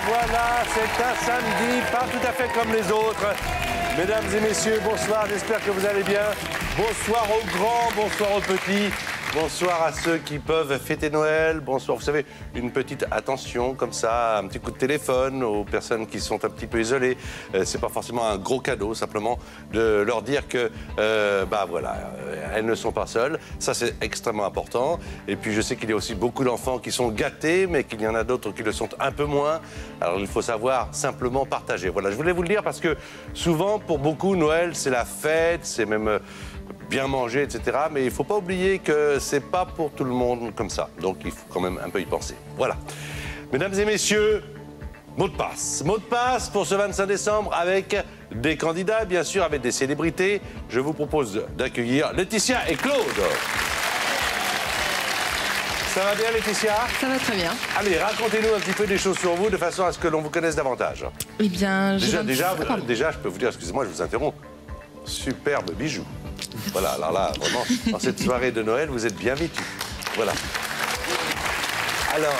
Voilà, c'est un samedi, pas tout à fait comme les autres. Mesdames et messieurs, bonsoir, j'espère que vous allez bien. Bonsoir aux grands, bonsoir aux petits. Bonsoir à ceux qui peuvent fêter Noël. Bonsoir, vous savez, une petite attention comme ça, un petit coup de téléphone aux personnes qui sont un petit peu isolées. C'est pas forcément un gros cadeau, simplement de leur dire que, elles ne sont pas seules. Ça, c'est extrêmement important. Et puis, je sais qu'il y a aussi beaucoup d'enfants qui sont gâtés, mais qu'il y en a d'autres qui le sont un peu moins. Alors, il faut savoir simplement partager. Voilà, je voulais vous le dire parce que souvent, pour beaucoup, Noël, c'est la fête, c'est même bien manger, etc. Mais il ne faut pas oublier que c'est pas pour tout le monde comme ça. Donc, il faut quand même un peu y penser. Voilà. Mesdames et messieurs, mot de passe. Mot de passe pour ce 25 décembre avec des candidats, bien sûr, avec des célébrités. Je vous propose d'accueillir Laetitia et Claude. Ça va bien, Laetitia? Ça va très bien. Allez, racontez-nous un petit peu des choses sur vous de façon à ce que l'on vous connaisse davantage. Eh bien, déjà, je peux vous dire, excusez-moi, je vous interromps. Superbe bijou. Voilà, alors là, vraiment, dans cette soirée de Noël, vous êtes bien vêtus. Voilà. Alors,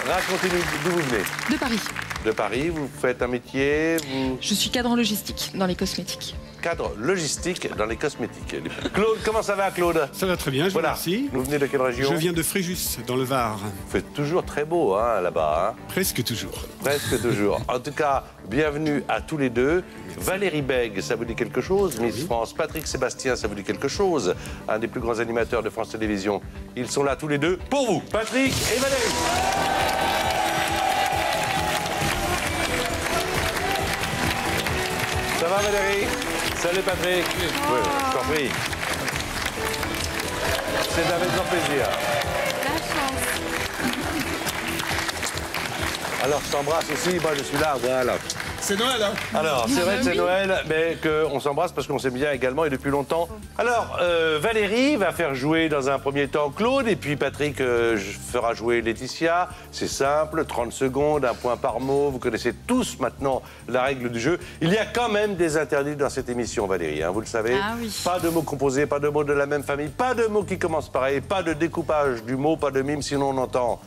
racontez-nous d'où vous venez. De Paris. De Paris, vous faites un métier, Je suis cadre en logistique dans les cosmétiques. Cadre logistique dans les cosmétiques. Claude, comment ça va, Claude? Ça va très bien, je vous remercie. Vous venez de quelle région? Je viens de Fréjus, dans le Var. Vous faites toujours très beau, hein, là-bas. Hein? Presque toujours. Presque toujours. En tout cas, bienvenue à tous les deux. Merci. Valérie Bègue, ça vous dit quelque chose? Miss France. Patrick Sébastien, ça vous dit quelque chose? Un des plus grands animateurs de France Télévisions. Ils sont là tous les deux pour vous, Patrick et Valérie. Ça va, Valérie? Salut, Patrick. Oh. Oui, je t'en prie. C'est avec grand plaisir. La chance. Alors, je t'embrasse aussi. Moi, je suis là. Voilà. C'est Noël, hein? Alors, c'est vrai que c'est Noël, mais qu'on s'embrasse parce qu'on s'aime bien également et depuis longtemps. Alors, Valérie va faire jouer dans un premier temps Claude et puis Patrick fera jouer Laetitia. C'est simple, 30 secondes, un point par mot. Vous connaissez tous maintenant la règle du jeu. Il y a quand même des interdits dans cette émission, Valérie, hein, vous le savez. Ah oui. Pas de mots composés, pas de mots de la même famille, pas de mots qui commencent pareil, pas de découpage du mot, pas de mime, sinon on entend.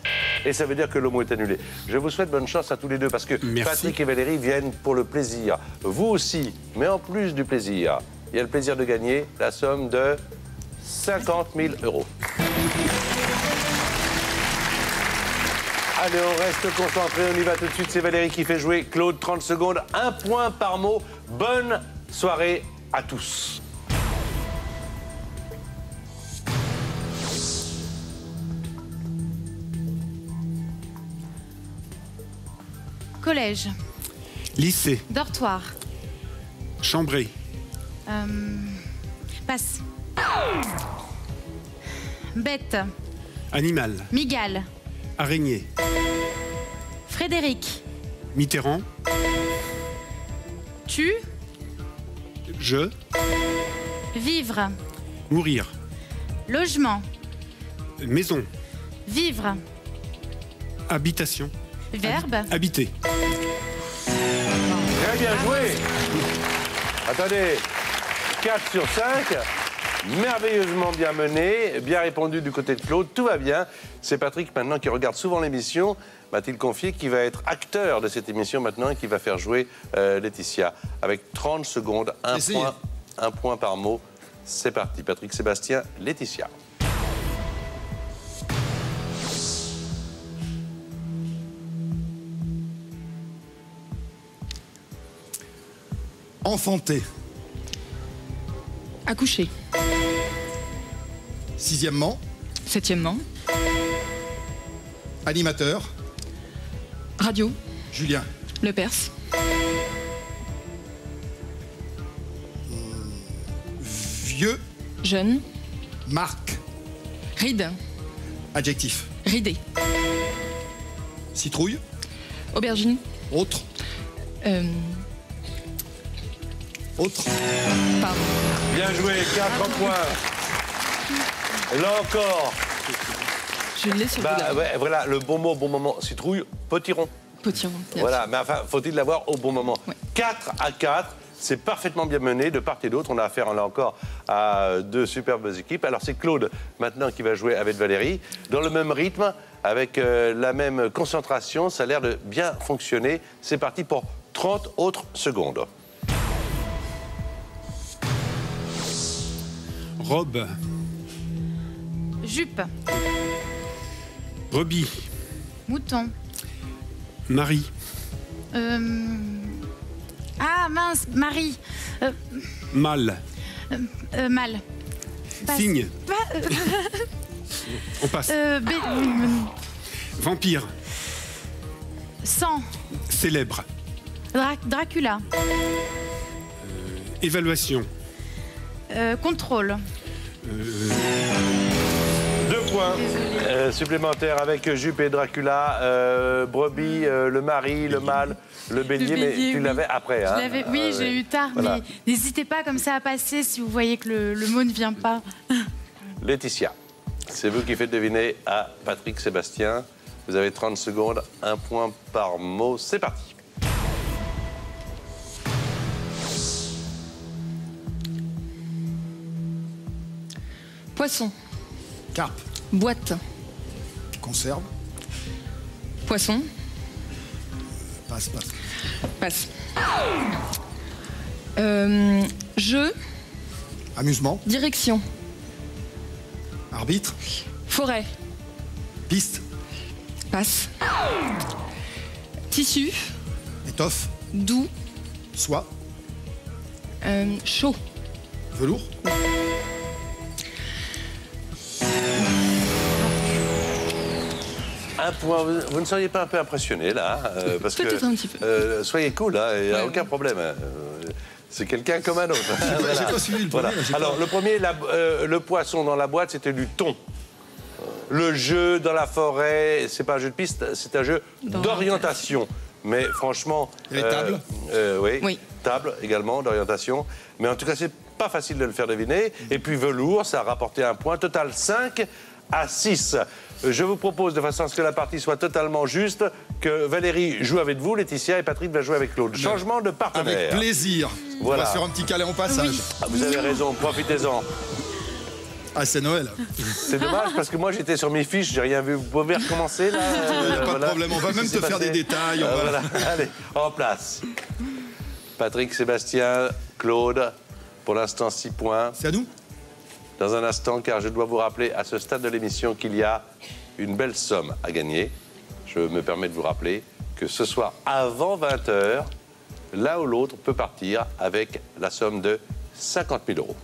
Et ça veut dire que le mot est annulé. Je vous souhaite bonne chance à tous les deux parce que Merci. Patrick et Valérie viennent pour le plaisir. Vous aussi, mais en plus du plaisir, il y a le plaisir de gagner la somme de 50 000 €. Allez, on reste concentré, on y va tout de suite. C'est Valérie qui fait jouer Claude, 30 secondes, un point par mot. Bonne soirée à tous. Collège. Lycée. Dortoir. Chambré. Passe. Bête. Animal. Migale. Araignée. Frédéric. Mitterrand. Tu. Je. Vivre. Mourir. Logement. Maison. Vivre. Habitation. Verbe. Habiter. Très bien joué. Attendez, 4 sur 5. Merveilleusement bien mené, bien répondu du côté de Claude, tout va bien. C'est Patrick maintenant qui regarde souvent l'émission, m'a-t-il confié, qui va être acteur de cette émission maintenant et qui va faire jouer Laetitia. Avec 30 secondes, un point par mot. C'est parti, Patrick Sébastien, Laetitia. Enfanter. Accoucher. Sixièmement. Septièmement. Animateur. Radio. Julien. Le Perse. Vieux. Jeune. Marque. Ride. Adjectif. Ridé. Citrouille. Aubergine. Autre. Autre. Pardon. Bien joué, 4 points. Là encore, Je l'ai sur le bah, boudin. ouais, voilà, le bon mot au bon moment. Citrouille, potiron. Potiron. bien Voilà, mais enfin, faut-il l'avoir au bon moment. Ouais. 4-4, c'est parfaitement bien mené de part et d'autre. On a affaire là encore à 2 superbes équipes. Alors c'est Claude maintenant qui va jouer avec Valérie. Dans le même rythme, avec la même concentration, ça a l'air de bien fonctionner. C'est parti pour 30 autres secondes. Robe. Jupe. Brebis. Mouton. Marie. Ah mince, Marie. Mâle. Mal. Passe. Cygne. On passe. Vampire. Sang. Célèbre. Dracula. Évaluation. Contrôle. 2 points supplémentaires avec Jupe et Dracula, Brebis, le mari, le mâle, le bélier, mais bélier, tu oui. l'avais après. Hein. Oui, j'ai eu tard, Voilà. mais n'hésitez pas comme ça à passer si vous voyez que le mot ne vient pas. Laetitia, c'est vous qui faites deviner à Patrick Sébastien. Vous avez 30 secondes, 1 point par mot. C'est parti. Poisson. Carpe. Boîte. Conserve. Poisson. Passe. Passe. Jeu. Amusement. Direction. Arbitre. Forêt. Piste. Passe. Tissu. Étoffe. Doux. Soie. Chaud. Velours. Un point. Vous ne seriez pas un peu impressionné là parce que Peut-être un petit peu. soyez cool, il n'y a Ouais, aucun ouais. problème. C'est quelqu'un comme un autre. J'ai pas suivi le premier, là, j'ai Alors, pas- le premier, le poisson dans la boîte, c'était du thon. Le jeu dans la forêt, c'est pas un jeu de piste, c'est un jeu d'orientation. Mais franchement... Il y avait table. Oui, Oui. table également, d'orientation. Mais en tout cas, c'est pas facile de le faire deviner. Et puis velours, ça a rapporté un point. Total 5 à 6. Je vous propose, de façon à ce que la partie soit totalement juste, que Valérie joue avec vous, Laetitia, et Patrick va jouer avec Claude. Changement de partenaire. Avec plaisir. Voilà. On va se faire un petit câlin au passage. Ah, vous avez raison, profitez-en. Ah, c'est Noël. C'est dommage parce que moi j'étais sur mes fiches, j'ai rien vu. Vous pouvez recommencer là Pas de problème, on va même te faire des détails. on va- Voilà. Allez, en place. Patrick, Sébastien, Claude, pour l'instant 6 points. C'est à nous? Dans un instant, car je dois vous rappeler à ce stade de l'émission qu'il y a une belle somme à gagner. Je me permets de vous rappeler que ce soir, avant 20h, l'un ou l'autre peut partir avec la somme de 50 000 euros.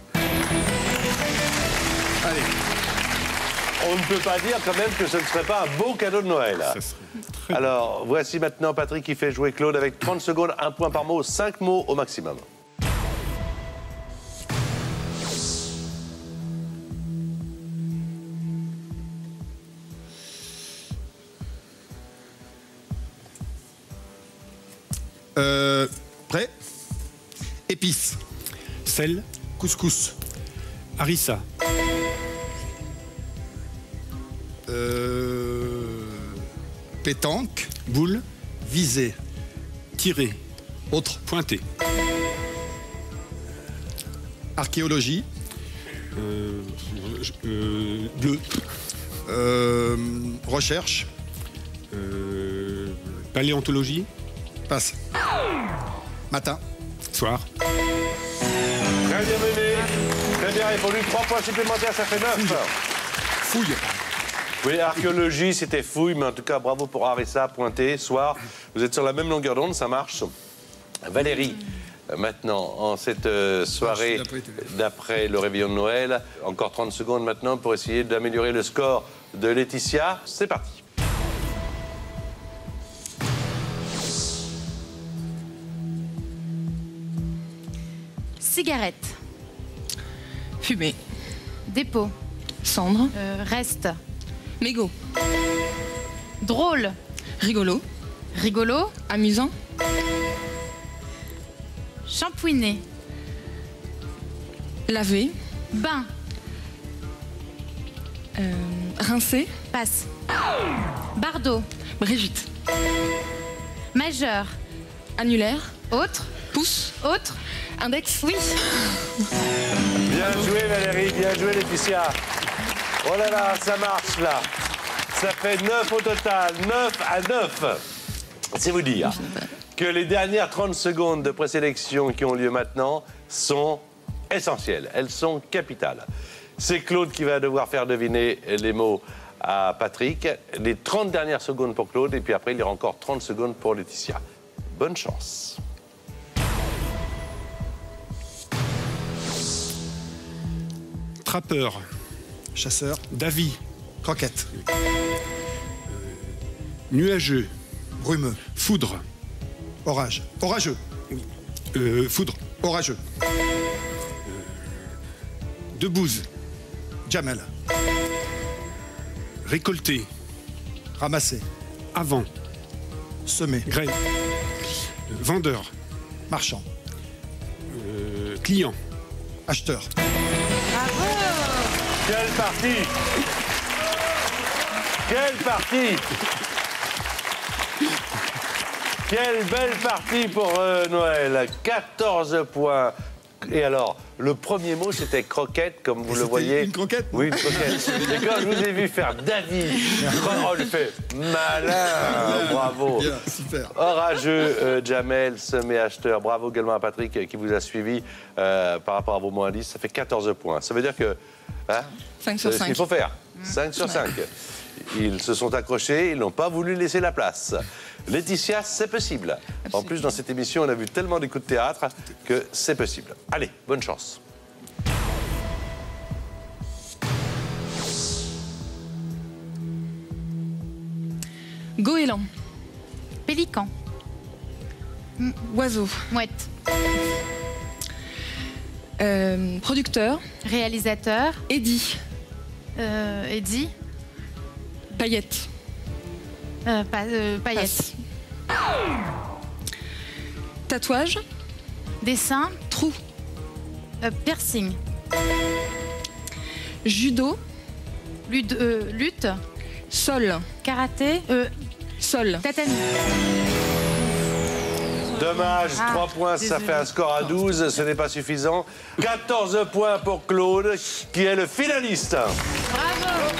Allez. On ne peut pas dire quand même que ce ne serait pas un beau cadeau de Noël. Ça serait très Alors, voici maintenant Patrick qui fait jouer Claude avec 30 secondes, 1 point par mot, 5 mots au maximum. Prêt? Épices. Sel. Couscous. Harissa. Pétanque. Boule. Visée. Tiré. Autre. Pointé. Archéologie. Bleu. Recherche. Paléontologie. Passe. Matin. Soir. Très bien mené, très bien répondu. 3 points supplémentaires, ça fait 9. Fouille. Oui, archéologie, c'était fouille, mais en tout cas, bravo pour Harissa, pointé, soir. Vous êtes sur la même longueur d'onde, ça marche. Valérie, maintenant, en cette soirée, d'après le réveillon de Noël, encore 30 secondes maintenant pour essayer d'améliorer le score de Laetitia. C'est parti. Cigarette. Fumée. Dépôt. Cendre. Reste. Mégot. Drôle. Rigolo. Rigolo. Amusant. Shampouiner. Laver. Bain. Rincer. Passe. Bardeau. Brigitte. Majeur. Annulaire. Autre. Pouce. Autre. Index. Oui. Bien joué Valérie, bien joué Laetitia. Oh là là, ça marche là. Ça fait 9 au total, 9 à 9. C'est vous dire que les dernières 30 secondes de présélection qui ont lieu maintenant sont essentielles, elles sont capitales. C'est Claude qui va devoir faire deviner les mots à Patrick. Les 30 dernières secondes pour Claude et puis après il y aura encore 30 secondes pour Laetitia. Bonne chance. Trappeur. Chasseur. Davis. Croquette. Nuageux. Brumeux. Foudre. Orage. Orageux. Foudre. Orageux. Debouze. Jamel. Récolter. Ramasser. Avant. Semer. Grève. Vendeur. Marchand. Client. Acheteur. Quelle partie! Quelle partie! Quelle belle partie pour Noël. 14 points. Et alors, le premier mot, c'était croquette, comme vous le C'était voyez. une croquette, non? Oui, une croquette. Et quand je vous ai vu faire David, oh, je fais malin, bravo. Bien, super. Orageux, Jamel, semé, acheteur. Bravo également à Patrick qui vous a suivi par rapport à vos moins 10. Ça fait 14 points. Ça veut dire que... Hein, 5 sur c'est ce 5. qu'il faut faire. 5 sur 5. Ils se sont accrochés, ils n'ont pas voulu laisser la place. Laetitia, c'est possible. En plus, dans cette émission, on a vu tellement des coups de théâtre que c'est possible. Allez, bonne chance. Goéland. Pélican. Oiseau. Mouette. Producteur. Réalisateur. Eddy. Eddie. Paillette. Paillette. Passe. Tatouage. Dessin. Trou. Piercing. Judo. Lutte. Sol. Karaté. Sol. Tatami. Dommage, 3 points, ça fait un score à 12, ce n'est pas suffisant. 14 points pour Claude, qui est le finaliste. Bravo.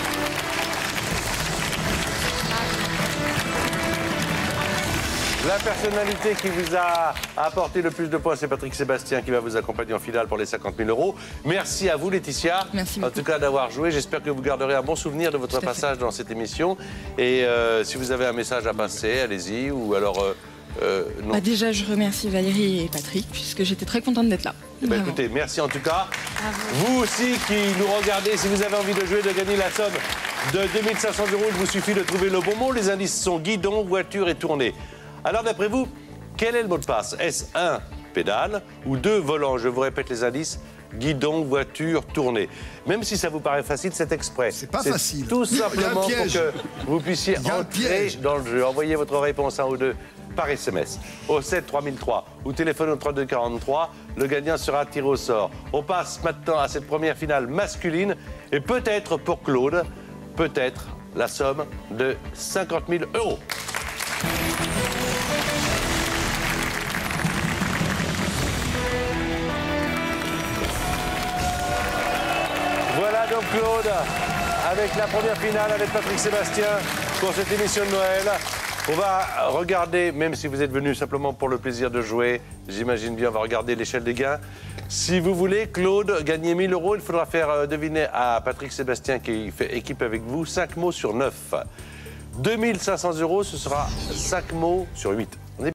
La personnalité qui vous a apporté le plus de points, c'est Patrick Sébastien qui va vous accompagner en finale pour les 50 000 €. Merci à vous, Laetitia. Merci en beaucoup. tout cas, d'avoir joué. J'espère que vous garderez un bon souvenir de votre passage dans cette émission. Et si vous avez un message à passer, allez-y. Ou alors, non. Bah déjà, je remercie Valérie et Patrick, puisque j'étais très contente d'être là. Eh ben, Vraiment. écoutez, merci en tout cas. Vous aussi qui nous regardez, si vous avez envie de jouer, de gagner la somme de 2500 €, il vous suffit de trouver le bon mot. Les indices sont guidon, voiture et tournée. Alors d'après vous, quel est le mot de passe? Est-ce 1, pédale, ou 2, volant? Je vous répète les indices. Guidon, voiture, tournée. Même si ça vous paraît facile, c'est exprès. C'est pas facile. Tout Il y a un simplement pour piège. que vous puissiez Il y a un entrer piège. dans le jeu. Envoyez votre réponse 1 ou 2 par SMS au 7 3003 ou téléphone au 32 43. Le gagnant sera tiré au sort. On passe maintenant à cette première finale masculine et peut-être pour Claude, peut-être la somme de 50 000 €. Voilà donc Claude, avec la première finale avec Patrick Sébastien pour cette émission de Noël. On va regarder, même si vous êtes venu simplement pour le plaisir de jouer, j'imagine bien, on va regarder l'échelle des gains. Si vous voulez, Claude, gagner 1000 €, il faudra faire deviner à Patrick Sébastien, qui fait équipe avec vous, 5 mots sur 9. 2500 €, ce sera 5 mots sur 8.